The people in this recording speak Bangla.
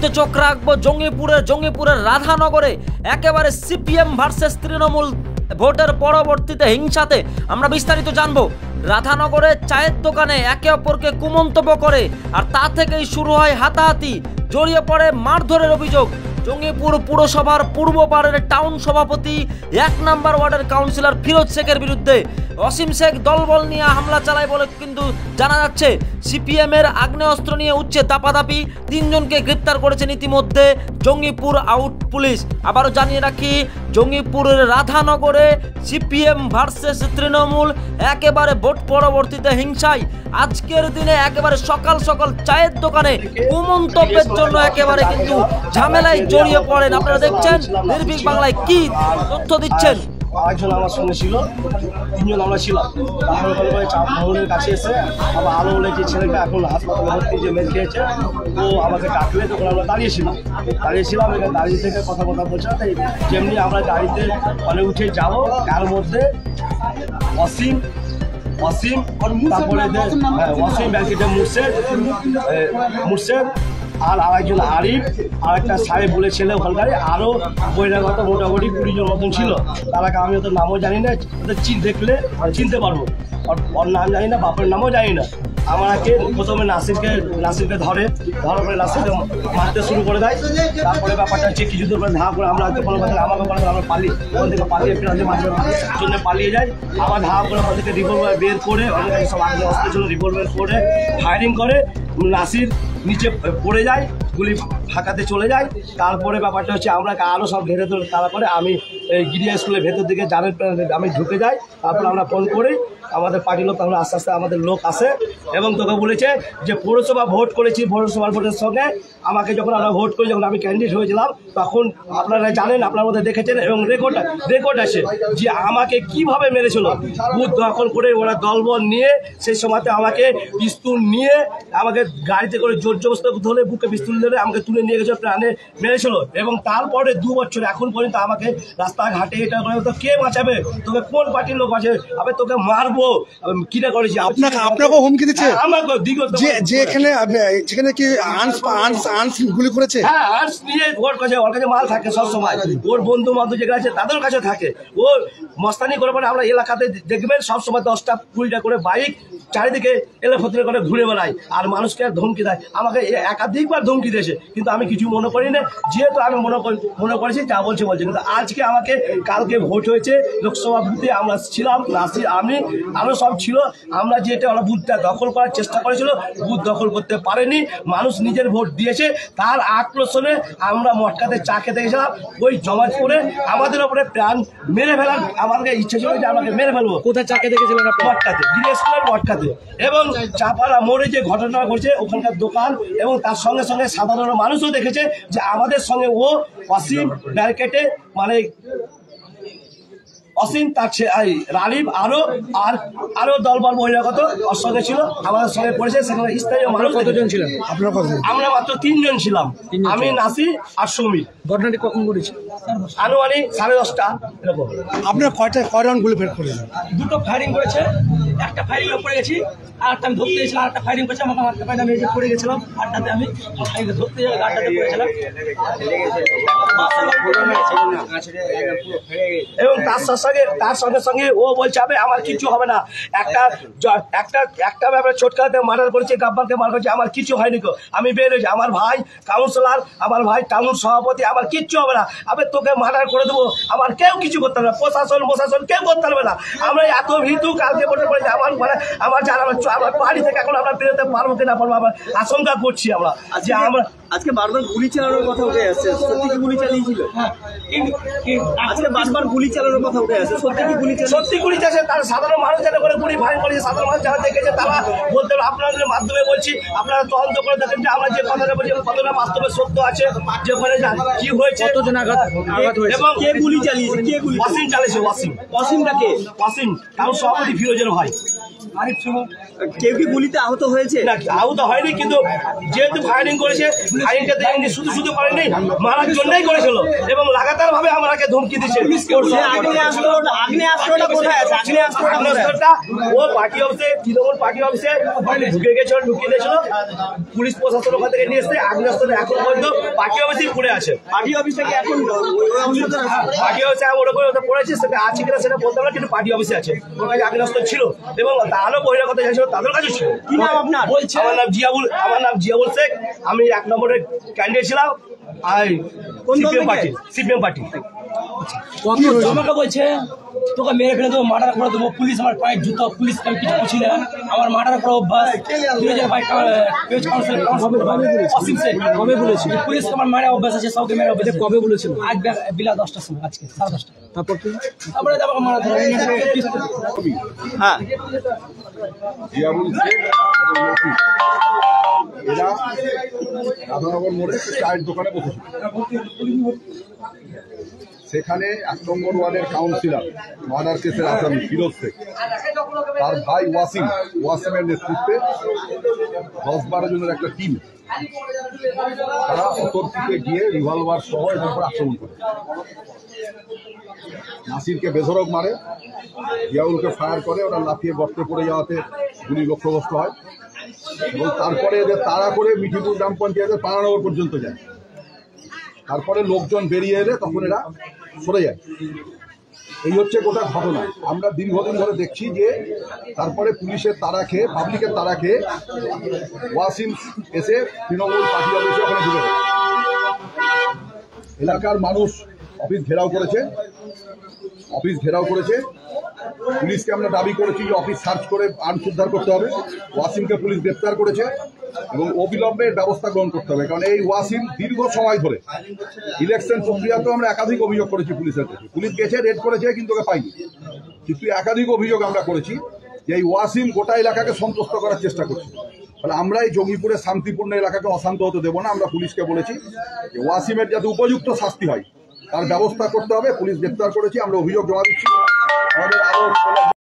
মুহূর্তে চোখ রাখবো জঙ্গিপুরের রাধানগরে একেবারে সিপিএম ভার্সেস তৃণমূল ভোটের পরবর্তীতে হিংসাতে আমরা বিস্তারিত জানবো। রাধানগরে চায়ের দোকানে একে অপরকে কুমন্তব্য করে আর তা থেকেই শুরু হয় হাতাহাতি, জড়িয়ে পড়ে মারধরের অভিযোগ। জঙ্গিপুর পুরসভার পূর্বপাড়ের টাউন সভাপতি ১ নম্বর ওয়ার্ডের কাউন্সিলর ফিরোজ শেখের বিরুদ্ধে অসীম শেখ দলবল নিয়ে হামলা চালায় বলে কিন্তু জানা যাচ্ছে। সিপিএমের আগ্নেয়াস্ত্র নিয়ে উঠছে দাপাদাপি, ৩ জনকে গ্রেপ্তার করেছেন ইতিমধ্যে জঙ্গিপুর আউট পুলিশ। আবারও জানিয়ে রাখি, জঙ্গিপুরের রাধানগরে সিপিএম ভার্সেস তৃণমূল একেবারে ভোট পরবর্তীতে হিংসায় আজকের দিনে একেবারে সকাল সকাল চায়ের দোকানে কুমন্তব্যের জন্য একেবারে কিন্তু ঝামেলায় জড়িয়ে পড়েন। আপনারা দেখছেন নির্ভীক বাংলায় কি তথ্য দিচ্ছেন। আরেকজন আমার সঙ্গে ছিল, 3 জন আমরা ছিলাম। তারপরে চাপের কাছে এসে আবার আলো বলে যে ছেলেটা এখন হাসপাতালে ভর্তি, যে মেল খেয়েছে, ও আমাকে ডাকলে তখন আমরা দাঁড়িয়েছিলাম। এখানে দাঁড়িয়ে থেকে কথা বলছে। যেমনি আমরা গাড়িতে মানে উঠে যাব, তার মধ্যে অসীম তারপরে অসীম ব্যাংকেটে মুর্শেদ আর আরেকজন আরিফ আর একটা সাহেব বলে ছেলে ওখানকার, আরও বহিরাগত মোটামুটি 20 জন মতন ছিল। তারা আমি ওদের নামও জানি না, ওদের দেখলে চিনতে পারবো। ওর নাম জানি না, বাপের নামও জানি না। আমাকে প্রথমে নাসিরকে ধরার পরে নাসিরকে মারতে শুরু করে দেয়। তারপরে ব্যাপারটা হচ্ছে কিছু দূর পরে ধাওয়া করে আমরা কোনো কথা আমাকে বলে আমরা ওখান থেকে পালিয়ে জন্য পালিয়ে যাই। আবার ধাওয়া করে ওখান থেকে রিভলভার বের করে অনেক সব আগে অস্ত্রের জন্য রিভলভার করে ফায়ারিং করে। নাসির নিচে পড়ে যায়, গুলি ফাঁকাতে চলে যায়। তারপরে ব্যাপারটা হচ্ছে আমরা আরও সব ঘেরে ধরে, তারপরে আমি এই গিরিয়া স্কুলের ভেতর দিকে আমি ঢুকে যাই। তারপরে আমরা ফোন করি আমাদের পার্টির লোক, তারপরে আস্তে আস্তে আমাদের লোক আসে এবং তোকে বলেছে যে পৌরসভা ভোট করেছি, পৌরসভার ভোটের সঙ্গে আমাকে যখন আমরা ভোট করি, যখন আমি ক্যান্ডিডেট হয়েছিলাম, তখন আপনারা জানেন, আপনার মধ্যে দেখেছেন এবং রেকর্ড আছে যে আমাকে কিভাবে মেরেছিল। বুথ দখল করে ওরা দলবল নিয়ে সেই সময়তে আমাকে পিস্তুল নিয়ে আমাকে গাড়িতে করে জোর জবরদস্তি ধরে বুকে পিস্তুল ধরে আমাকে তুলে নিয়ে গেছিল, প্রাণে মেরেছিল। এবং তারপরে 2 বছর এখন পর্যন্ত আমাকে রাস্তাঘাটে এটা করে, তো কে বাঁচাবে তোকে, কোন পার্টির লোক আছে, আমি তোকে মারবো কিনা করেছি। আপনাকেও হুমকি দিচ্ছে যেখানে কি আর্নস গুলি করেছে? হ্যাঁ, আর্নস নিয়ে ওর কাছে মাল থাকে সবসময়, ওর বন্ধু বান্ধব যেগুলো আছে তাদের কাছে থাকে। ও মস্তানি করে পরে আমরা এলাকাতে দেখবেন সবসময় 10টা 20টা করে বাইক চারিদিকে এলোফেতরে করে ঘুরে বেড়ায় আর মানুষকে ধমকি দেয়। আমাকে একাধিকবার ধমকি দিয়েছে, কিন্তু আমি কিছু মনে করি না, যেহেতু আমি মনে করেছি যা বলছে। কিন্তু আজকে আমাকে, কালকে ভোট হয়েছে লোকসভা বুথে, আমরা ছিলাম, নাসির, আমি, আরও সব ছিল। আমরা যেটা ওরা বুথটা দখল করার চেষ্টা করেছিল, বুথ দখল করতে পারেনি। মানুষ নিজের ভোট দিয়েছে, তার আক্রোশনে আমরা মটকাতে চা খেতে গেছিলাম। ওই জমাত করে আমাদের ওপরে প্রাণ মেরে ফেলার আমাদের ইচ্ছে ছিল যে আমাকে মেরে ফেলবো। কোথায় চা খেতে গেছিলেন? মটকাতে, স্কুলের মটকাতে। এবং চাপাড়া মোড়ে যে ঘটনা ঘটছে ওখানকার দোকান, এবং তার সঙ্গে সঙ্গে সাধারণ মানুষও দেখেছে যে আমাদের সঙ্গে ও অসীম ব্যারিকেটে মানে অসীম তার রালিম আরো দলবল বহিরাগত ওর সঙ্গে ছিল, আমাদের সঙ্গে পড়েছে। সেখানে স্থানীয় মানুষ কতজন ছিলেন? আমরা মাত্র 3 জন ছিলাম, আমি, নাসির আর সমীর। ঘটনাটি কখন ঘটেছে? আনুমানিক 10:30 এরকম। আপনার কয় রাউন্ড গুলি ফের করেছেন? 2টো ফায়ারিং করেছে, একটা ফায়ারিং পড়ে গেছি, আর একটা আমি ধরতে গেছিলাম, আর একটা ফায়ারিং করেছে আমাকে মারতে পারি, আমি পড়ে গেছিলাম। আড্ডাতে আমি ধরতে যাই, আড্ডাতে পড়েছিলাম। এবং তার সঙ্গে সঙ্গে ও বলছে আমার কিছু হবে না। একটা ব্যাপারে ছোটকাতে মার্ডার করেছে, গাব্বারকে মার করেছে, আমার কিছু হয়নি। আমি বেরোছি, আমার ভাই কাউন্সিলর, আমার ভাই টাউন সভাপতি, আমার কিচ্ছু হবে না। আমি তোকে মার্ডার করে দেবো, আমার কেউ কিছু করতে পারবে না, প্রশাসন কেউ করতে পারবে না। আমরা এত ভীতু কালকে ভোটে পড়েছি, আমার জানা আমার বাড়ি থেকে এখন আমরা বেরোতে পারবো কিনা পারবো, আমার আশঙ্কা করছি আমরা যে আমরা আজকে বারবার গুলি চালানোর কথা উঠে আসছে, সত্যি কি গুলি চালিয়েছিল? আজকে বারবার গুলি চালানোর কথা উঠে আসছে, সত্যি কি গুলি চালিয়েছে? সত্যি গুলি চালিয়েছে। তারা সাধারণ মানুষ যারা করে গুলি ফায়ার করেছে, সাধারণ মানুষ যারা দেখেছে তারা বলতে পারে। আপনাদের মাধ্যমে বলছি, আপনারা তদন্ত করে দেখেন যে আমরা যে কথাটা বলছি কতটা বাস্তবে সত্য আছে, যে ওখানে কি হয়েছে, কতজন আঘাত হয়েছে, এবং কে গুলি চালিয়েছে, কে গুলি? ওয়াসিম চালিয়েছে। ওয়াসিমটা কে? ওয়াসিম টাউন সভাপতি ফিরোজের ভাই। কেউ কি গুলিতে আহত হয়েছে? না আহত হয়নি, কিন্তু যেহেতু ফায়ারিং করেছে, ফায়ারিংটা দেখেনি শুধু করেনি, মারার জন্যই করেছিল এবং লাগাতার ভাবে আমাকে ধমকি দিচ্ছে। আগ্নেয়াস্ত্রটা কোথায় আছে? আগ্নেয়াস্ত্রটা ও পার্টি অফিসে, তৃণমূল পার্টি অফিসে ঢুকিয়ে দিয়েছিল, পুলিশ প্রশাসন ওখান থেকে নিয়ে এসছে। আগ্নেয়াস্ত্র এখন পর্যন্ত পার্টি অফিসেই পড়ে আছে। পার্টি অফিস থেকে এখন পার্টি অফিসে ওর উপরে পড়েছে, সেটা আছে কিনা সেটা বলতে পারলাম, কিন্তু পার্টি অফিসে আছে। ওর কাছে আগ্নেয়াস্ত্র ছিল এবং তারও বহিরাগত যাচ্ছিল তাদের কাছে ছিল। কি নাম আপনার? আমার নাম জিয়াউল শেখ। আমি 1 নম্বরের ক্যান্ডিডেট ছিলাম সিপিএম পার্টি। আমাকে বলছে তোকে মেরে ফেলে দেবো, মার্ডার করে দেবো, পুলিশ আমার পায়ের জুতো, পুলিশ আমি কিছু করছি না, আমার মার্ডার করে অভ্যাস। কবে বলেছিল? পুলিশ আমার মারা অভ্যাস আছে, সবকে মেরে অভ্যাস। কবে বলেছিল? আজ বেলা 10টার সময়, আজকে 10:30। তারপর কি? তারপরে আমাকে মারা ধরে। হ্যাঁ, জিয়াউল শেখ এবং লতিফ এরা রাধানগর মোড়ে চায়ের দোকানে বসেছিল। সেখানে 1 নম্বর ওয়ার্ডের কাউন্সিলর মার্ডার কেসের আসামি ফিরোজ শেখ, তার ভাই ওয়াসিমের নেতৃত্বে 10-12 জনের একটা টিম, তারা অতর্কিতে গিয়ে রিভলভার সহ এদের উপর আক্রমণ করে। নাসিরকে বেধড়ক মারে, জিয়াউলকে ফায়ার করে, ওরা লাফিয়ে গর্তে পড়ে যাওয়াতে গুলি লক্ষ্যগ্রস্ত হয় এবং তারপরে এদের তাড়া করে মিঠিপুর গ্রাম পঞ্চায়েতের পানানগর পর্যন্ত যায়। তারপরে লোকজন বেরিয়ে এলে তখন এরা সরে যায়। এই হচ্ছে গোটা ঘটনা। আমরা দীর্ঘদিন ধরে দেখছি যে তারপরে পুলিশের তাড়া খেয়ে, পাবলিকের তাড়া খেয়ে ওয়াসিম এসে তৃণমূল পার্টি অফিসে ওখানে ঢুকে যায়। এলাকার মানুষ অফিস ঘেরাও করেছে। পুলিশকে আমরা দাবি করেছি যে অফিস সার্চ করে আর্মস উদ্ধার করতে হবে। ওয়াসিমকে পুলিশ গ্রেপ্তার করেছে এবং অবিলম্বে ব্যবস্থা গ্রহণ করতে হবে, কারণ এই ওয়াসিম দীর্ঘ সময় ধরে ইলেকশন প্রক্রিয়াতেও আমরা একাধিক অভিযোগ করেছি পুলিশের কাছে। পুলিশ গেছে, রেড করেছে, কিন্তু ওকে পাইনি। কিন্তু একাধিক অভিযোগ আমরা করেছি যে এই ওয়াসিম গোটা এলাকাকে সন্তুষ্ট করার চেষ্টা করছে। তাহলে আমরা এই জঙ্গিপুরের শান্তিপূর্ণ এলাকাকে অশান্ত হতে দেবো না। আমরা পুলিশকে বলেছি যে ওয়াসিমের যাতে উপযুক্ত শাস্তি হয় তার ব্যবস্থা করতে হবে। পুলিশ গ্রেপ্তার করেছি, আমরা অভিযোগ জমা দিচ্ছি। আমাদের আরো